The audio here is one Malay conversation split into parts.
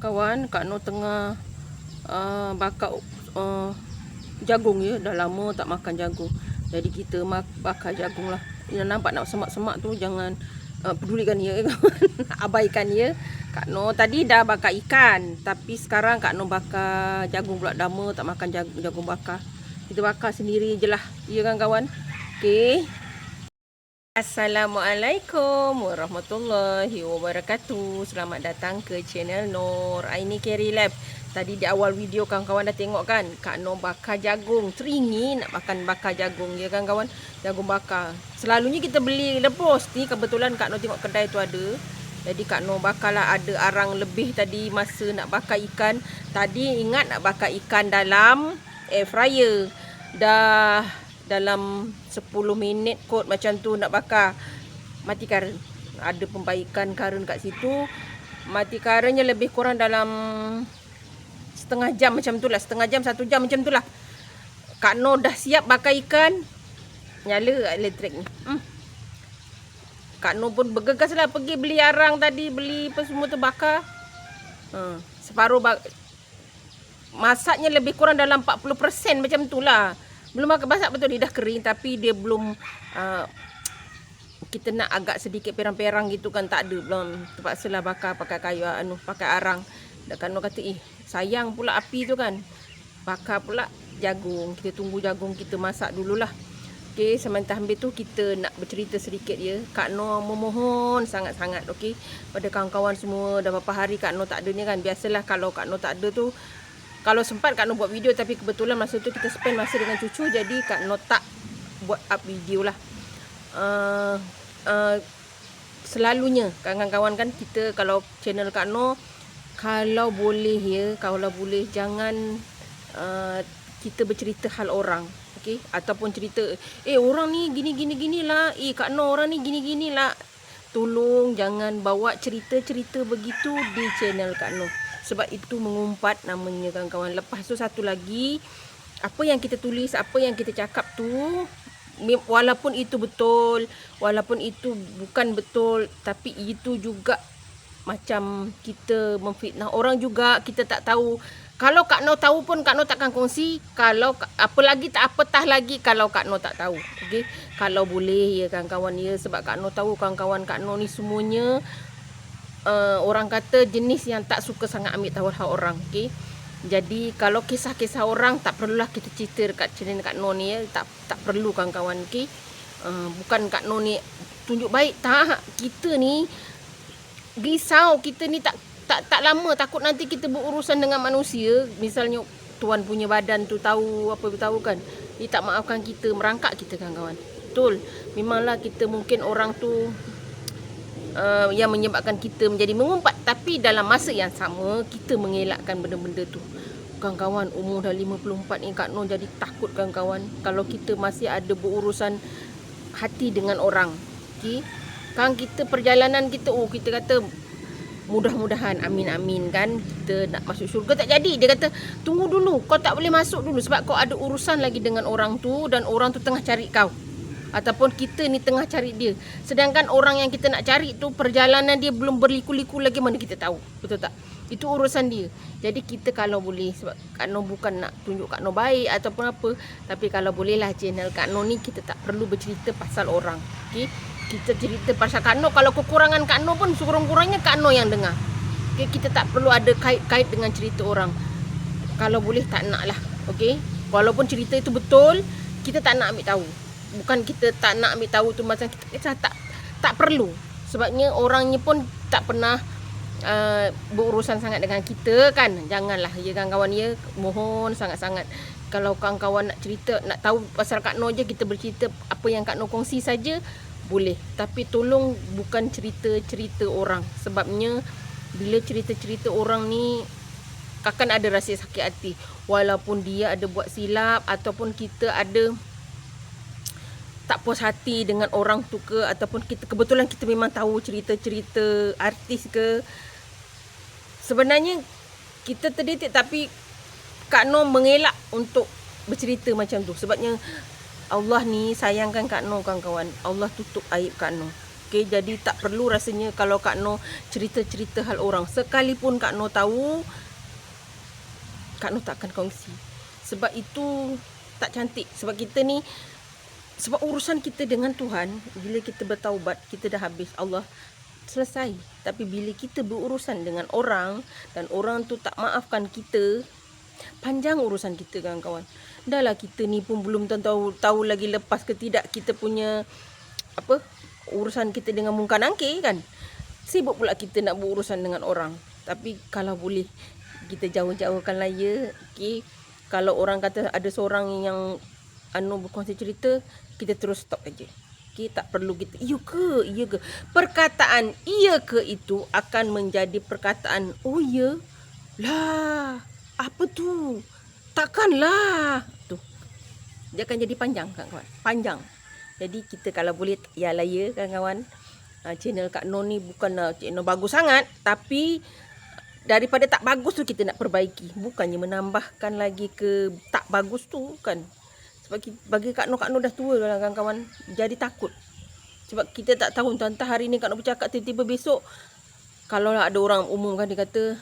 Kawan, Kak Noh tengah bakar jagung ya. Dah lama tak makan jagung. Jadi kita bakar jagung lah. Yang nampak nak semak-semak tu jangan pedulikan dia kawan. Abaikan dia. Kak Noh tadi dah bakar ikan, tapi sekarang Kak Noh bakar jagung pula. Lama tak makan jagung bakar. Kita bakar sendiri je lah. Ya kan kawan? Okey. Assalamualaikum warahmatullahi wabarakatuh. Selamat datang ke channel Nur. Ini Carry Lab. Tadi di awal video kawan-kawan dah tengok kan, Kak Noh bakar jagung. Teringin nak makan bakar jagung, ya kan kawan? Jagung bakar. Selalunya kita beli rebus ni, kebetulan Kak Noh tengok kedai tu ada. Jadi Kak Noh bakarlah, ada arang lebih tadi masa nak bakar ikan. Tadi ingat nak bakar ikan dalam air fryer. Dah dalam 10 minit kot macam tu nak bakar. Mati karen. Ada pembaikan karen kat situ. Mati karennya lebih kurang dalam setengah jam macam tu lah. Setengah jam, 1 jam macam tu lah. Kak Noh dah siap bakar ikan. Nyala elektrik ni. Kak Noh pun bergegas lah pergi beli arang tadi. Beli apa semua tu bakar. Separuh masaknya lebih kurang dalam 40% macam tu lah. Belum masak betul, dia dah kering tapi dia belum kita nak agak sedikit perang-perang gitu kan, tak ada, belum. Terpaksalah bakar pakai kayu pakai arang. Dan Kak Noh kata sayang pula api tu kan. Bakar pula jagung. Kita tunggu jagung kita masak dululah. Okey, sementara ambil tu kita nak bercerita sedikit ya. Kak Noh memohon sangat-sangat okey pada kawan-kawan semua. Dah berapa hari Kak Noh tak ada ni kan. Biasalah kalau Kak Noh tak ada tu, kalau sempat Kak Noh buat video, tapi kebetulan masa tu kita spend masa dengan cucu, jadi Kak Noh tak buat up video lah. Selalunya kawan-kawan kan, kita kalau channel Kak Noh, kalau boleh ya, kalau boleh jangan kita bercerita hal orang, okey, ataupun cerita orang ni gini lah, Kak Noh orang ni gini lah. Tolong jangan bawa cerita-cerita begitu di channel Kak Noh. Sebab itu mengumpat namanya kawan-kawan. Lepas tu satu lagi, apa yang kita tulis, apa yang kita cakap tu, walaupun itu betul, walaupun itu bukan betul, tapi itu juga macam kita memfitnah orang juga. Kita tak tahu. Kalau Kak Noh tahu pun Kak Noh takkan kongsi. Kalau apalagi tak apatah lagi kalau Kak Noh tak tahu. Okey, kalau boleh ya kawan-kawan ya, sebab Kak Noh tahu kawan-kawan Kak Noh ni semuanya orang kata jenis yang tak suka sangat ambil tahu hal orang. Okey, jadi kalau kisah-kisah orang tak perlulah kita cerita dekat channel Kak Noh ni ya. Tak perlu kawan-kawan. Okey, bukan Kak Noh ni tunjuk baik, tak. Kita ni risau, kita ni tak lama takut nanti kita berurusan dengan manusia. Misalnya tuan punya badan tu tahu kan, dia tak maafkan kita, merangkak kita kawan-kawan. Betul, memanglah kita mungkin orang tu yang menyebabkan kita menjadi mengumpat, tapi dalam masa yang sama kita mengelakkan benda-benda tu kawan-kawan. Umur dah 54 ni Kak Noh jadi takut kawan-kawan kalau kita masih ada berurusan hati dengan orang. Okey, kan kita perjalanan kita kita kata mudah-mudahan, amin-amin kan, kita nak masuk syurga, tak jadi. Dia kata tunggu dulu, kau tak boleh masuk dulu sebab kau ada urusan lagi dengan orang tu, dan orang tu tengah cari kau, ataupun kita ni tengah cari dia. Sedangkan orang yang kita nak cari tu perjalanan dia belum berliku-liku lagi, mana kita tahu, betul tak? Itu urusan dia. Jadi kita kalau boleh, sebab Kak Noh bukan nak tunjuk Kak Noh baik ataupun apa, tapi kalau bolehlah channel Kak Noh ni kita tak perlu bercerita pasal orang. Okey, kita cerita pasal Kak Noh. Kalau kekurangan Kak Noh pun sekurang-kurangnya Kak Noh yang dengar. Okey, kita tak perlu ada kait-kait dengan cerita orang. Kalau boleh tak nak lah. Okey, walaupun cerita itu betul, kita tak nak ambil tahu. Bukan kita tak nak ambil tahu tu macam kita tak perlu. Sebabnya orangnya pun tak pernah berurusan sangat dengan kita kan. Janganlah ya kawan-kawan ya. Mohon sangat-sangat, kalau kawan-kawan nak cerita, nak tahu pasal Kak Noh je, kita bercerita apa yang Kak Noh kongsi saja boleh. Tapi tolong bukan cerita-cerita orang. Sebabnya bila cerita-cerita orang ni akan ada rasa sakit hati. Walaupun dia ada buat silap, ataupun kita ada tak puas hati dengan orang tu ke, ataupun kita kebetulan kita memang tahu cerita-cerita artis ke. Sebenarnya kita terdetik, tapi Kak Noh mengelak untuk bercerita macam tu. Sebabnya Allah ni sayangkan Kak Noh kawan-kawan. Allah tutup aib Kak Noh. Okey, jadi tak perlu rasanya kalau Kak Noh cerita-cerita hal orang. Sekalipun Kak Noh tahu, Kak Noh tak akan kongsi. Sebab itu tak cantik. Sebab kita ni, sebab urusan kita dengan Tuhan, bila kita bertaubat, kita dah habis. Allah selesai. Tapi bila kita berurusan dengan orang dan orang tu tak maafkan kita, panjang urusan kita kawan-kawan. Dah lah kita ni pun belum tahu lagi lepas ke tidak kita punya urusan kita dengan mungkar nangkir kan. Sibuk pula kita nak berurusan dengan orang. Tapi kalau boleh kita jauh-jauhkan lah ya. Okay. Kalau orang kata ada seorang yang berkongsi cerita, kita terus stop aja. Okay, tak perlu kita iya ke. Perkataan iya ke itu akan menjadi perkataan oh ya lah. Apa tu? Takkanlah. Tu. Dia akan jadi panjang kawan-kawan. Panjang. Jadi kita kalau boleh yalah ya kawan-kawan. Channel Kak Noh ni bukanlah channel bagus sangat, tapi daripada tak bagus tu kita nak perbaiki. Bukannya menambahkan lagi ke tak bagus tu kan. Sebab bagi Kak Noh dah tua lah kawan-kawan. Jadi takut. Sebab kita tak tahu entah hari ni Kak Noh bercakap tiba-tiba besok kalau ada orang umum kan dia kata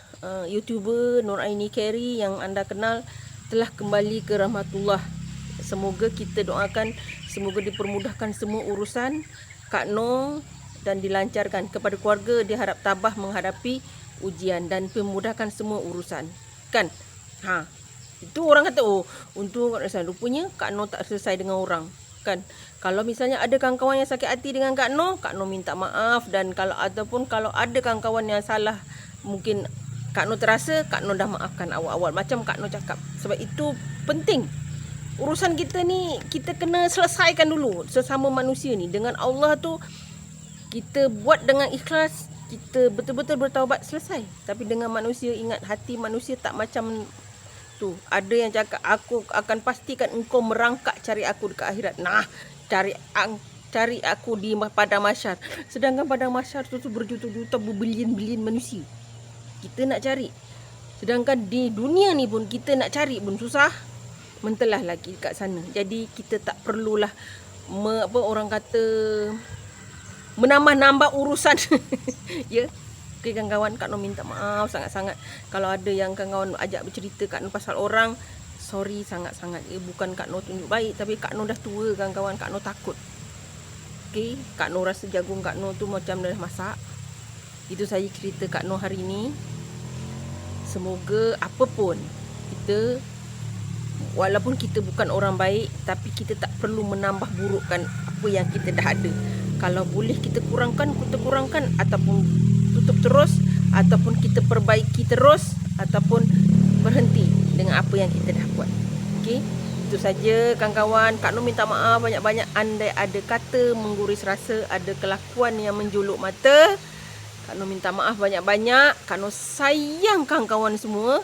YouTuber Nur Aini Carey yang anda kenal telah kembali ke rahmatullah. Semoga kita doakan semoga dipermudahkan semua urusan Kak Noh dan dilancarkan. Kepada keluarga dia harap tabah menghadapi ujian dan memudahkan semua urusan. Kan? Itu orang kata untung rupanya Kak Noh tak selesai dengan orang. Kan? Kalau misalnya ada kawan-kawan yang sakit hati dengan Kak Noh minta maaf, dan kalau ada kawan-kawan yang salah, mungkin Kak Noh terasa, Kak Noh dah maafkan awal-awal macam Kak Noh cakap. Sebab itu penting. Urusan kita ni kita kena selesaikan dulu sesama manusia ni. Dengan Allah tu kita buat dengan ikhlas, kita betul-betul bertaubat, selesai. Tapi dengan manusia, ingat hati manusia tak macam tu. Ada yang cakap aku akan pastikan engkau merangkak cari aku dekat akhirat. Nah, cari aku di padang mahsyar. Sedangkan padang mahsyar tu berjuta-juta, berbilion-bilion manusia. Kita nak cari. Sedangkan di dunia ni pun kita nak cari pun susah. Mentelah lagi kat sana. Jadi kita tak perlulah orang kata menambah-nambah urusan. Ya. Okey kawan-kawan, Kak Noh minta maaf sangat-sangat kalau ada yang kawan-kawan ajak bercerita Kak Noh pasal orang. Sorry sangat-sangat. Bukan Kak Noh tunjuk baik, tapi Kak Noh dah tua kawan-kawan, Kak Noh takut. Okey, Kak Noh rasa jagung Kak Noh tu macam dah masak. Itu saja cerita Kak Noh hari ni. Semoga apapun kita, walaupun kita bukan orang baik, tapi kita tak perlu menambah burukkan apa yang kita dah ada. Kalau boleh kita kurangkan, ataupun tutup terus, ataupun kita perbaiki terus, ataupun berhenti dengan apa yang kita dah buat. Okey, itu saja kawan-kawan. Kak Noh minta maaf banyak-banyak andai ada kata mengguris rasa, ada kelakuan yang menjuluk mata. Kak Noh minta maaf banyak-banyak. Kak Noh sayang kawan-kawan semua.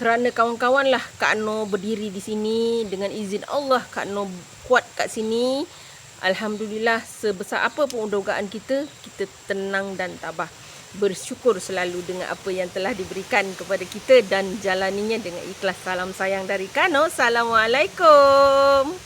Kerana kawan-kawan lah Kak Noh berdiri di sini. Dengan izin Allah Kak Noh kuat kat sini. Alhamdulillah, sebesar apa pun dugaan kita, kita tenang dan tabah. Bersyukur selalu dengan apa yang telah diberikan kepada kita dan jalaninya dengan ikhlas. Salam sayang dari Kak Noh. Assalamualaikum.